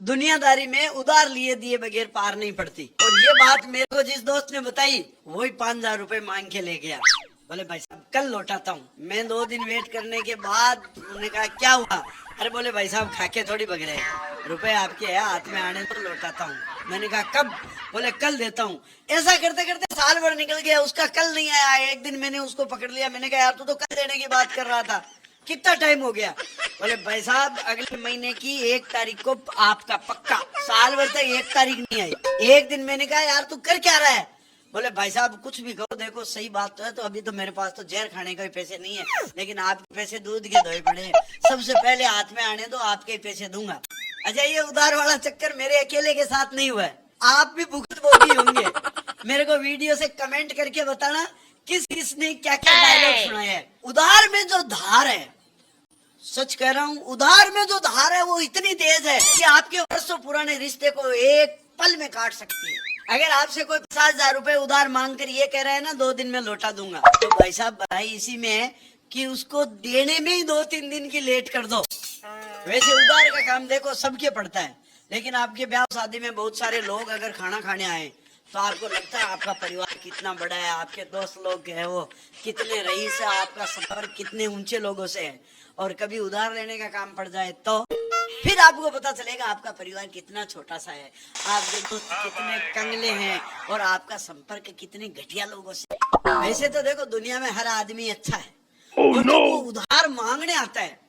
दुनियादारी में उधार लिए दिए बगैर पार नहीं पड़ती। और ये बात मेरे को जिस दोस्त ने बताई वही 5,000 रुपए मांग के ले गया। बोले भाई साहब कल लौटाता हूँ। मैं 2 दिन वेट करने के बाद उन्होंने कहा क्या हुआ? अरे बोले भाई साहब खाके थोड़ी बग रहे, रुपए आपके है हाथ में आने तो लौटाता हूँ। मैंने कहा कब? बोले कल देता हूँ। ऐसा करते करते साल भर निकल गया, उसका कल नहीं आया। एक दिन मैंने उसको पकड़ लिया, मैंने कहा यार तू तो कल देने की बात कर रहा था, कितना टाइम हो गया? बोले भाई साहब अगले महीने की 1 तारीख को आपका पक्का। साल भर तक 1 तारीख नहीं आई। एक दिन मैंने कहा यार तू कर क्या रहा है? बोले भाई साहब कुछ भी करो, देखो सही बात तो है, तो अभी तो मेरे पास तो जहर खाने के पैसे नहीं है, लेकिन आपके पैसे दूध के धोए पड़े हैं, सबसे पहले हाथ में आने तो आपके ही पैसे दूंगा। अच्छा ये उधार वाला चक्कर मेरे अकेले के साथ नहीं हुआ है, आप भी भुगत भोगी होंगे। मेरे को वीडियो से कमेंट करके बताना किस किसने क्या क्या डायलॉग सुनाया है। उधार में जो धार है, सच कह रहा हूँ, उधार में जो धार है वो इतनी तेज है कि आपके वर्षों पुराने रिश्ते को एक पल में काट सकती है। अगर आपसे कोई 50,000 रुपए उधार मांग कर ये कह रहा है ना 2 दिन में लौटा दूंगा, तो भाई साहब बधाई इसी में है कि उसको देने में ही 2-3 दिन की लेट कर दो। वैसे उधार का काम देखो सबके पड़ता है, लेकिन आपके ब्याह शादी में बहुत सारे लोग अगर खाना खाने आए तो आपको लगता है आपका परिवार कितना बड़ा है, आपके दोस्त लोग है वो कितने रईस है, आपका सफर कितने ऊंचे लोगों से है, और कभी उधार लेने का काम पड़ जाए तो फिर आपको पता चलेगा आपका परिवार कितना छोटा सा है, आपके दोस्त कितने कंगले हैं और आपका संपर्क कितने घटिया लोगों से। वैसे तो देखो दुनिया में हर आदमी अच्छा है, और जब वो उधार मांगने आता है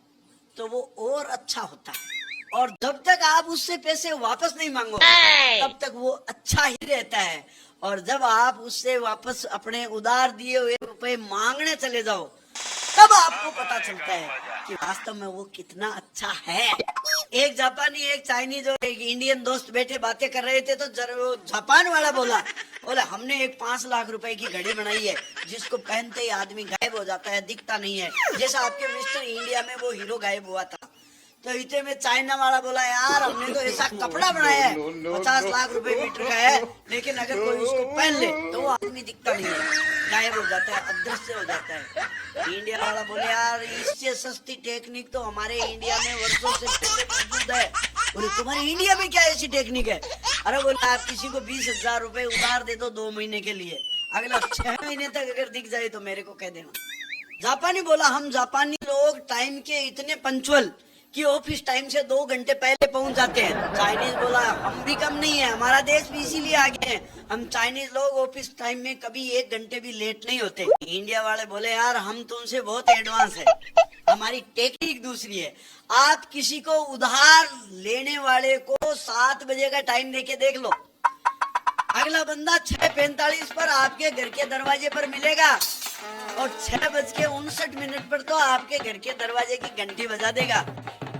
तो वो और अच्छा होता है, और जब तक आप उससे पैसे वापस नहीं मांगो तब तक वो अच्छा ही रहता है। और जब आप उससे वापस अपने उधार दिए हुए रुपए मांगने चले जाओ तब आपको पता चलता है कि वास्तव में वो कितना अच्छा है। एक जापानी एक चाइनीज और एक इंडियन दोस्त बैठे बातें कर रहे थे, तो जापान वाला बोला हमने एक 5 लाख रुपए की घड़ी बनाई है जिसको पहनते ही आदमी गायब हो जाता है, दिखता नहीं है, जैसा आपके मिस्टर इंडिया में वो हीरो गायब हुआ था। तो इतने में चाइना वाला बोला यार हमने तो ऐसा कपड़ा बनाया है 50 लाख रुपए मीटर का है, लेकिन अगर कोई उसको पहन ले तो वो आदमी दिखता नहीं है, गायब हो जाता है, अदृश्य हो जाता है। इंडिया वाला बोले यार इससे सस्ती टेक्निक तो हमारे इंडिया में वर्षों से पहले मौजूद है। बोले तुम्हारे इंडिया में क्या ऐसी टेक्निक है? अरे बोले आप किसी को 20,000 रुपए उधार दे दो 2 महीने के लिए, अगला 6 महीने तक अगर दिख जाए तो मेरे को कह देना। जापानी बोला हम जापानी लोग टाइम के इतने पंचुअल कि ऑफिस टाइम से 2 घंटे पहले पहुंच जाते हैं। चाइनीज बोला हम भी कम नहीं है, हमारा देश भी इसीलिए आगे है, हम चाइनीज लोग ऑफिस टाइम में कभी 1 घंटे भी लेट नहीं होते। इंडिया वाले बोले यार हम तुमसे बहुत एडवांस है, हमारी टेक्निक दूसरी है। आप किसी को उधार लेने वाले को 7 बजे का टाइम देके देख लो, अगला बंदा 6:45 पर आपके घर के दरवाजे पर मिलेगा और 6:59 पर तो आपके घर के दरवाजे की घंटी बजा देगा।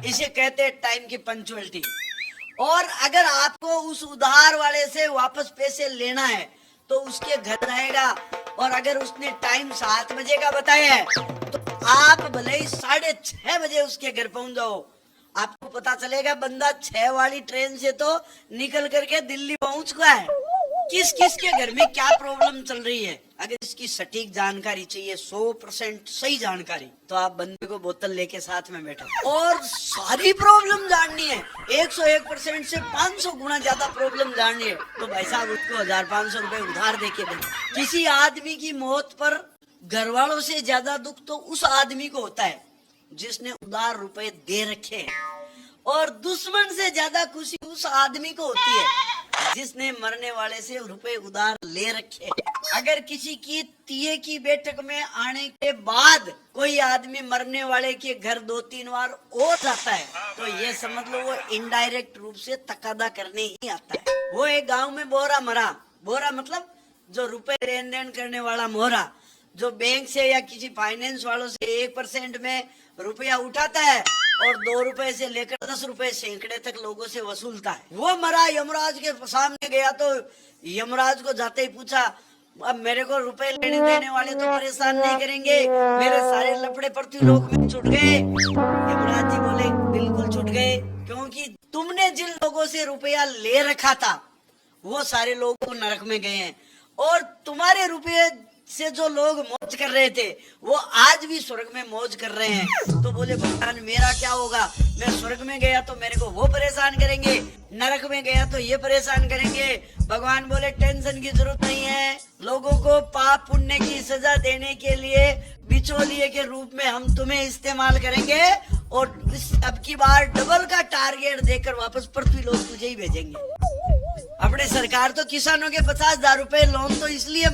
इसे कहते हैं टाइम की पंचुअलिटी। और अगर आपको उस उधार वाले से वापस पैसे लेना है तो उसके घर रहेगा, और अगर उसने टाइम 7 बजे का बताया है तो आप भले ही 6:30 बजे उसके घर पहुंच जाओ, आपको पता चलेगा बंदा 6 वाली ट्रेन से तो निकल करके दिल्ली पहुंच गया है। किस किस के घर में क्या प्रॉब्लम चल रही है, अगर इसकी सटीक जानकारी चाहिए, 100% सही जानकारी, तो आप बंदे को बोतल लेके साथ में बैठो। और सारी प्रॉब्लम जाननी है, 101% से 500 गुना ज्यादा प्रॉब्लम जाननी है, तो भाई साहब उसको 1,500 रुपए उधार देके दें। किसी आदमी की मौत पर घर वालों से ज्यादा दुख तो उस आदमी को होता है जिसने उधार रुपए दे रखे हैं, और दुश्मन से ज्यादा खुशी उस आदमी को होती है जिसने मरने वाले से रुपए उधार ले रखे। अगर किसी की तिये की बैठक में आने के बाद कोई आदमी मरने वाले के घर 2-3 बार और जाता है तो ये समझ लो वो इनडायरेक्ट रूप से तकादा करने ही आता है। वो एक गांव में बोरा मरा, बोरा मतलब जो रुपए लेन देन करने वाला मोहरा, जो बैंक से या किसी फाइनेंस वालों से 1% में रुपया उठाता है और 2 रुपए से लेकर 10 रुपए सैकड़े तक लोगों से वसूलता है, वो मरा। यमराज के सामने गया तो यमराज को जाते ही पूछा अब मेरे को रुपए लेने देने वाले तो परेशान नहीं करेंगे, मेरे सारे लफड़े पड़ती लोग में छूट गए। यमराज जी बोले बिल्कुल छूट गए, क्योंकि तुमने जिन लोगों से रुपया ले रखा था वो सारे लोग नरक में गए हैं, और तुम्हारे रुपये से जो लोग मौज कर रहे थे वो आज भी स्वर्ग में मौज कर रहे हैं। तो बोले भगवान मेरा क्या होगा, मैं स्वर्ग में गया तो मेरे को वो परेशान करेंगे, नरक में गया तो ये परेशान करेंगे। भगवान बोले टेंशन की जरूरत नहीं है, लोगों को पाप पुण्य की सजा देने के लिए बिचौलिए के रूप में हम तुम्हें इस्तेमाल करेंगे और अब की बार डबल का टारगेट देकर वापस पृथ्वी लोग तुझे ही भेजेंगे। अपने सरकार तो किसानों के 50,000 रुपए लोन तो इसलिए